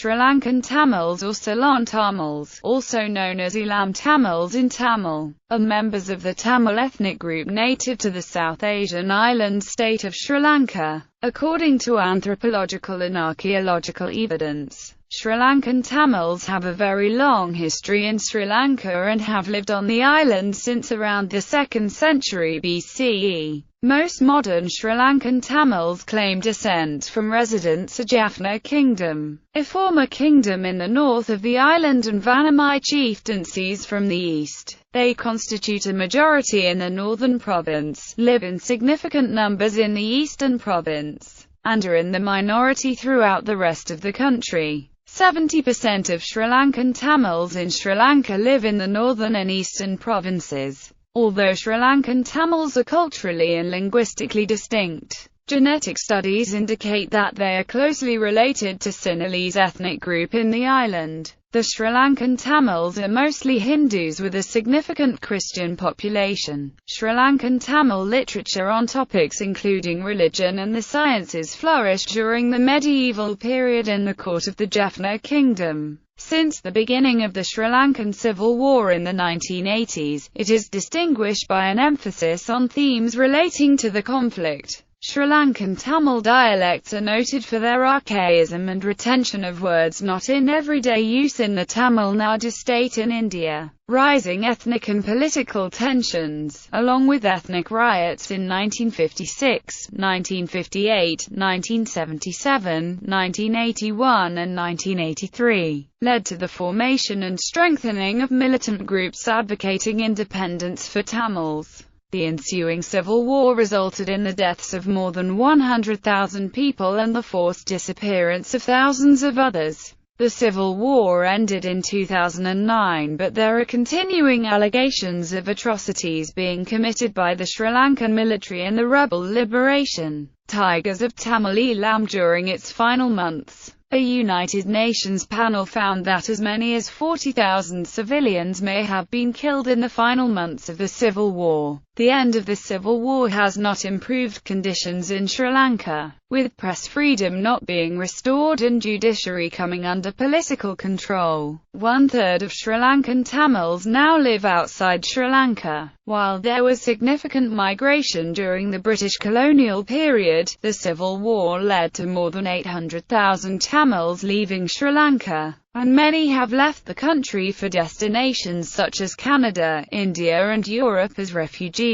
Sri Lankan Tamils or Ceylon Tamils, also known as Elam Tamils in Tamil, are members of the Tamil ethnic group native to the South Asian island state of Sri Lanka. According to anthropological and archaeological evidence, Sri Lankan Tamils have a very long history in Sri Lanka and have lived on the island since around the 2nd century BCE. Most modern Sri Lankan Tamils claim descent from residents of Jaffna Kingdom, a former kingdom in the north of the island, and Vanamai chieftaincies from the east. They constitute a majority in the northern province, live in significant numbers in the eastern province, and are in the minority throughout the rest of the country. 70% of Sri Lankan Tamils in Sri Lanka live in the northern and eastern provinces. Although Sri Lankan Tamils are culturally and linguistically distinct, genetic studies indicate that they are closely related to Sinhalese ethnic group in the island. The Sri Lankan Tamils are mostly Hindus with a significant Christian population. Sri Lankan Tamil literature on topics including religion and the sciences flourished during the medieval period in the court of the Jaffna Kingdom. Since the beginning of the Sri Lankan Civil War in the 1980s, it is distinguished by an emphasis on themes relating to the conflict. Sri Lankan Tamil dialects are noted for their archaism and retention of words not in everyday use in the Tamil Nadu state in India. Rising ethnic and political tensions, along with ethnic riots in 1956, 1958, 1977, 1981 and 1983, led to the formation and strengthening of militant groups advocating independence for Tamils. The ensuing civil war resulted in the deaths of more than 100,000 people and the forced disappearance of thousands of others. The civil war ended in 2009, but there are continuing allegations of atrocities being committed by the Sri Lankan military and the rebel liberation Tigers of Tamil Elam during its final months. A United Nations panel found that as many as 40,000 civilians may have been killed in the final months of the civil war. The end of the civil war has not improved conditions in Sri Lanka, with press freedom not being restored and judiciary coming under political control. 1/3 of Sri Lankan Tamils now live outside Sri Lanka. While there was significant migration during the British colonial period, the civil war led to more than 800,000 Tamils leaving Sri Lanka, and many have left the country for destinations such as Canada, India and Europe as refugees.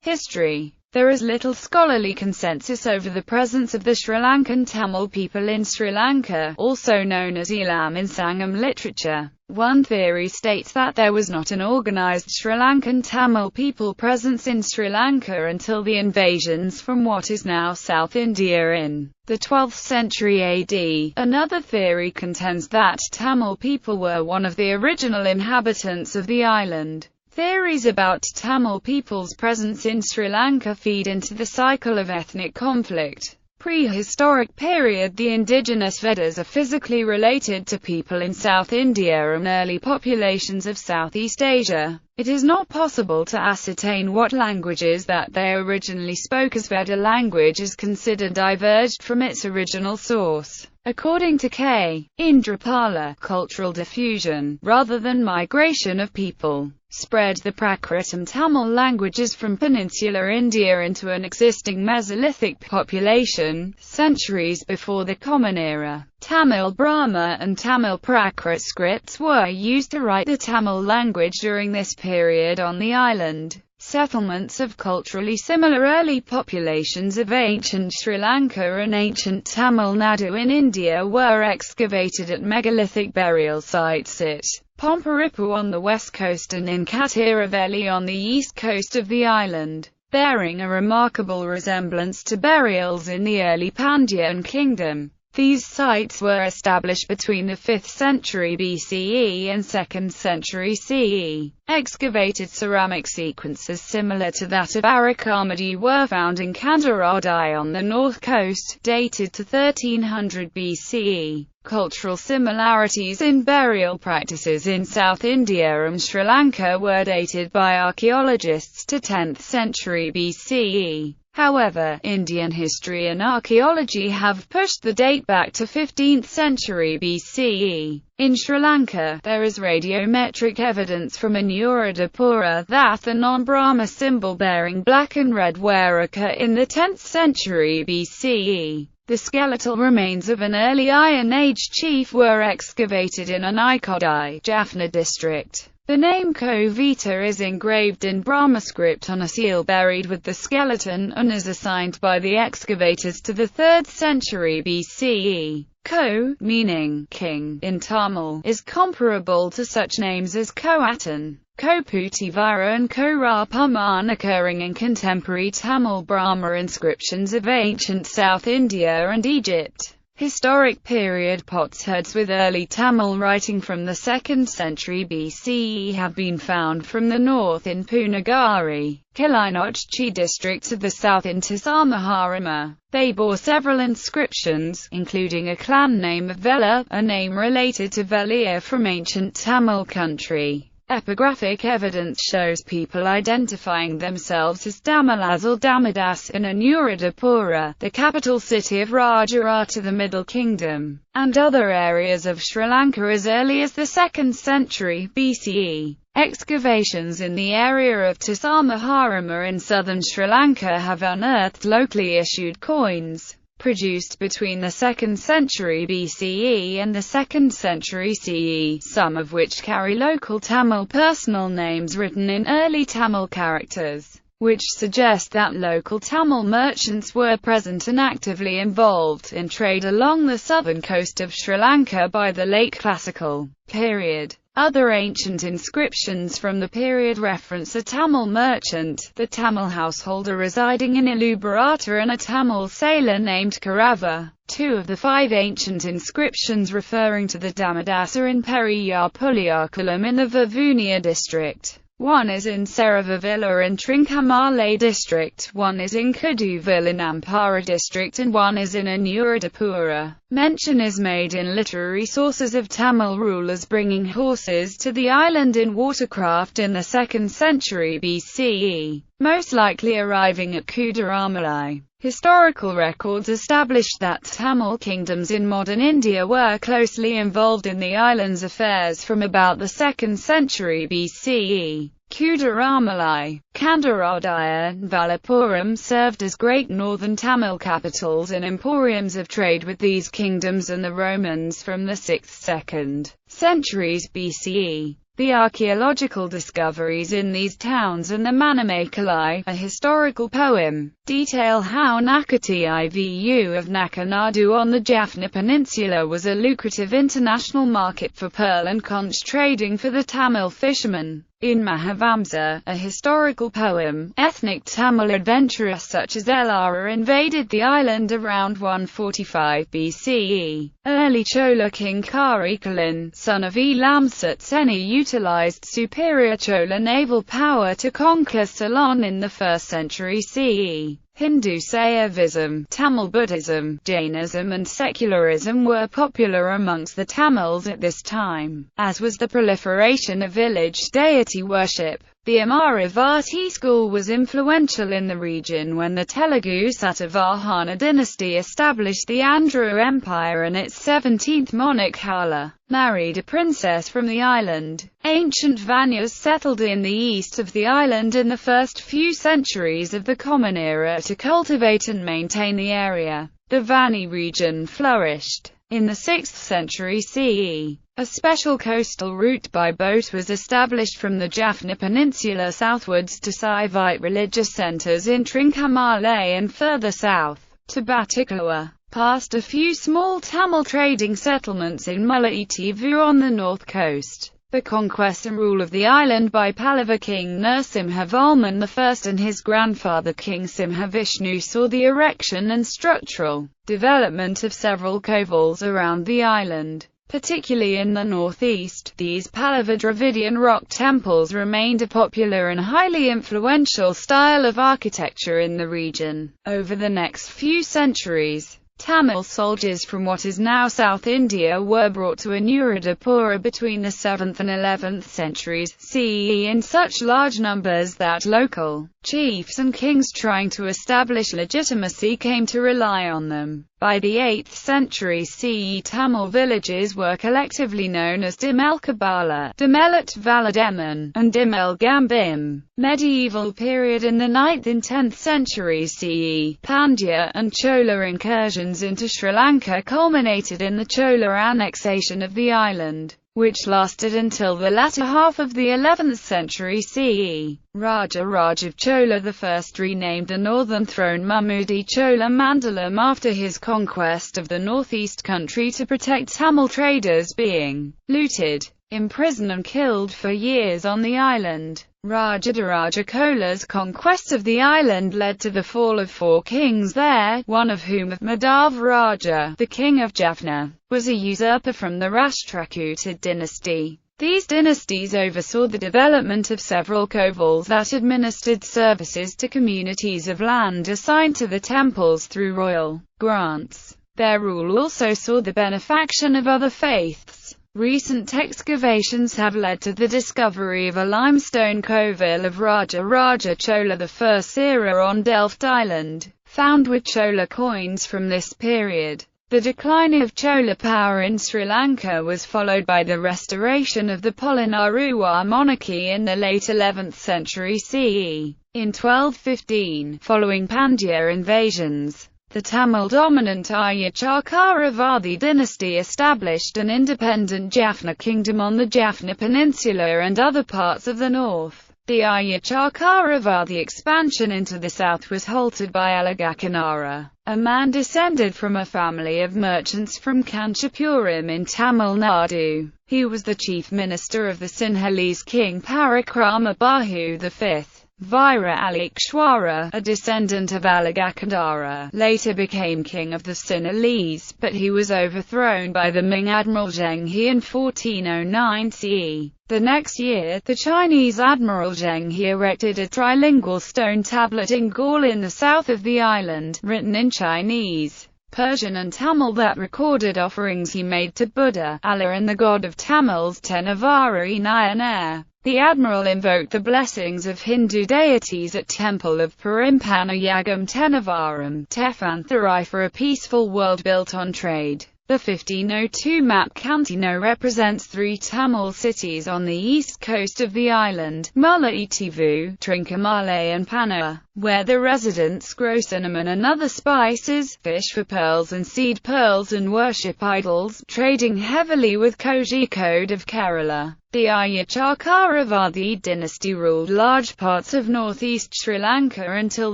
History. There is little scholarly consensus over the presence of the Sri Lankan Tamil people in Sri Lanka, also known as Elam in Sangam literature. One theory states that there was not an organized Sri Lankan Tamil people presence in Sri Lanka until the invasions from what is now South India in the 12th century AD. Another theory contends that Tamil people were one of the original inhabitants of the island. Theories about Tamil people's presence in Sri Lanka feed into the cycle of ethnic conflict. Prehistoric period. The indigenous Vedas are physically related to people in South India and early populations of Southeast Asia. It is not possible to ascertain what languages that they originally spoke, as Veda language is considered diverged from its original source. According to K. Indrapala, cultural diffusion, rather than migration of people, spread the Prakritam Tamil languages from peninsular India into an existing Mesolithic population, centuries before the Common Era. Tamil Brahma and Tamil Prakrit scripts were used to write the Tamil language during this period on the island. Settlements of culturally similar early populations of ancient Sri Lanka and ancient Tamil Nadu in India were excavated at megalithic burial sites at Pomparipu on the west coast and in Katiravelli on the east coast of the island, bearing a remarkable resemblance to burials in the early Pandyan kingdom. These sites were established between the 5th century BCE and 2nd century CE. Excavated ceramic sequences similar to that of Arakamadi were found in Kandaradai on the north coast, dated to 1300 BCE. Cultural similarities in burial practices in South India and Sri Lanka were dated by archaeologists to 10th century BCE. However, Indian history and archaeology have pushed the date back to 15th century BCE. In Sri Lanka, there is radiometric evidence from Anuradhapura that the non-Brahma symbol bearing black and red ware occurred in the 10th century BCE. The skeletal remains of an early Iron Age chief were excavated in Anikodai, Jaffna district. The name Kovita is engraved in Brahma script on a seal buried with the skeleton, and is assigned by the excavators to the 3rd century BCE. Ko, meaning king, in Tamil, is comparable to such names as Koattan, Koputivara and Korapaman occurring in contemporary Tamil Brahma inscriptions of ancient South India and Egypt. Historic period potsherds with early Tamil writing from the 2nd century BCE have been found from the north in Punagari, Kilinochchi districts of the south in Tisamaharama. They bore several inscriptions, including a clan name of Vela, a name related to Velia from ancient Tamil country. Epigraphic evidence shows people identifying themselves as Damilas or Damadas in Anuradhapura, the capital city of Rajarata, the Middle Kingdom, and other areas of Sri Lanka as early as the 2nd century BCE. Excavations in the area of Tisamaharama in southern Sri Lanka have unearthed locally issued coins, produced between the 2nd century BCE and the 2nd century CE, some of which carry local Tamil personal names written in early Tamil characters, which suggest that local Tamil merchants were present and actively involved in trade along the southern coast of Sri Lanka by the late classical period. Other ancient inscriptions from the period reference a Tamil merchant, the Tamil householder residing in Ilubarata, and a Tamil sailor named Karava. 2 of the 5 ancient inscriptions referring to the Damadas are in Periyar Puliyakulam in the Vavuniya district. One is in Seravavilla in Trincomalee district, one is in Kaduville in Ampara district, and one is in Anuradhapura. Mention is made in literary sources of Tamil rulers bringing horses to the island in watercraft in the 2nd century BCE, most likely arriving at Kudaramalai. Historical records establish that Tamil kingdoms in modern India were closely involved in the island's affairs from about the 2nd century BCE. Kudaramalai, Kandarodaya, and Valapuram served as great northern Tamil capitals and emporiums of trade with these kingdoms and the Romans from the 6th–2nd centuries BCE. The archaeological discoveries in these towns and the Manamakalai, a historical poem, detail how Nakati Ivu of Nakanadu on the Jaffna Peninsula was a lucrative international market for pearl and conch trading for the Tamil fishermen. In Mahavamsa, a historical poem, ethnic Tamil adventurers such as Ellara invaded the island around 145 BCE. Early Chola king Karikalan, son of Elamsat Seni, utilized superior Chola naval power to conquer Ceylon in the 1st century CE. Hindu Saivism, Tamil Buddhism, Jainism and secularism were popular amongst the Tamils at this time, as was the proliferation of village deity worship. The Amaravati school was influential in the region when the Telugu Satavahana dynasty established the Andhra Empire, and its 17th monarch Hala married a princess from the island. Ancient Vanyas settled in the east of the island in the first few centuries of the Common Era to cultivate and maintain the area. The Vani region flourished. In the 6th century CE, a special coastal route by boat was established from the Jaffna Peninsula southwards to Saivite religious centres in Trincomalee and further south, to Batticaloa, past a few small Tamil trading settlements in Mullaitivu on the north coast. The conquest and rule of the island by Pallava king Narasimhavarman I and his grandfather King Simhavishnu saw the erection and structural development of several kovals around the island. Particularly in the northeast, these Pallava Dravidian rock temples remained a popular and highly influential style of architecture in the region. Over the next few centuries, Tamil soldiers from what is now South India were brought to Anuradhapura between the 7th and 11th centuries CE in such large numbers that local chiefs and kings trying to establish legitimacy came to rely on them. By the 8th century CE, Tamil villages were collectively known as Dimelkabala, Dimelat Valademan, and Dimelgambim. Medieval period. In the 9th and 10th century CE, Pandya and Chola incursions into Sri Lanka culminated in the Chola annexation of the island, which lasted until the latter half of the 11th century CE. Raja Raj of Chola I renamed the northern throne Mummudi Chola Mandalam after his conquest of the northeast country to protect Tamil traders being looted, imprisoned and killed for years on the island. Rajadaraja Chola's conquest of the island led to the fall of 4 kings there, one of whom, Madhav Raja, the king of Jaffna, was a usurper from the Rashtrakuta dynasty. These dynasties oversaw the development of several kovals that administered services to communities of land assigned to the temples through royal grants. Their rule also saw the benefaction of other faiths. Recent excavations have led to the discovery of a limestone koval of Raja Raja Chola I's era on Delft Island, found with Chola coins from this period. The decline of Chola power in Sri Lanka was followed by the restoration of the Polonnaruwa monarchy in the late 11th century CE. In 1215, following Pandya invasions, the Tamil-dominant Arya Chakravarti dynasty established an independent Jaffna kingdom on the Jaffna Peninsula and other parts of the north. The Arya Chakravarti expansion into the south was halted by Alagakanara, a man descended from a family of merchants from Kanchipuram in Tamil Nadu. He was the chief minister of the Sinhalese king Parakrama Bahu V. Vira Alikshwara, a descendant of Alagakanara, later became king of the Sinhalese, but he was overthrown by the Ming admiral Zheng He in 1409 CE. The next year, the Chinese admiral Zheng He erected a trilingual stone tablet in Gaul in the south of the island, written in Chinese, Persian and Tamil that recorded offerings he made to Buddha, Allah and the god of Tamils Tenavari Nayanar. The admiral invoked the blessings of Hindu deities at Temple of Parimpanayagam Tenavaram, Tefantharai for a peaceful world built on trade. The 1502 map Cantino represents 3 Tamil cities on the east coast of the island, Mullaitivu, Trincomalee and Panna, where the residents grow cinnamon and other spices, fish for pearls and seed pearls and worship idols, trading heavily with Kozhikode of Kerala. The Arya Chakravarti dynasty ruled large parts of northeast Sri Lanka until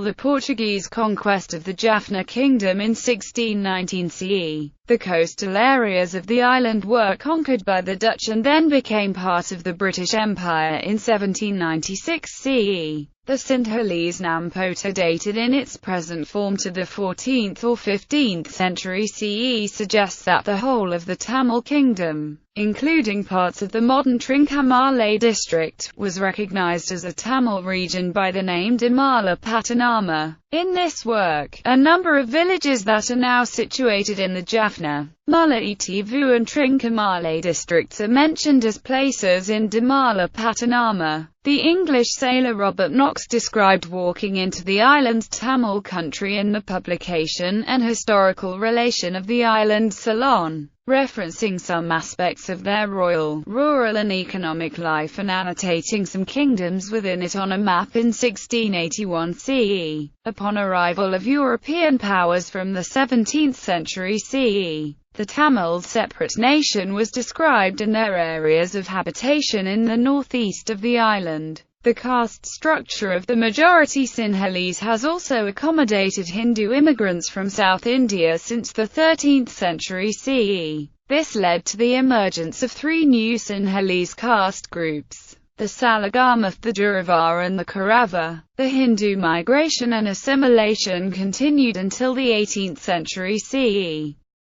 the Portuguese conquest of the Jaffna kingdom in 1619 CE. The coastal areas of the island were conquered by the Dutch and then became part of the British Empire in 1796 CE. The Sinhalese Nampota, dated in its present form to the 14th or 15th century CE, suggests that the whole of the Tamil kingdom, including parts of the modern Trincomalee district, was recognized as a Tamil region by the name Dimala Patanama. In this work, a number of villages that are now situated in the Jaffna, Mullaitivu and Trincomalee districts are mentioned as places in Dimala Patanama. The English sailor Robert Knox described walking into the island's Tamil country in the publication An Historical Relation of the Island Ceylon, referencing some aspects of their royal, rural and economic life and annotating some kingdoms within it on a map in 1681 CE. Upon arrival of European powers from the 17th century CE, the Tamils' separate nation was described and their areas of habitation in the northeast of the island. The caste structure of the majority Sinhalese has also accommodated Hindu immigrants from South India since the 13th century CE. This led to the emergence of 3 new Sinhalese caste groups: the Salagama, the Juravar and the Kaurava. The Hindu migration and assimilation continued until the 18th century CE.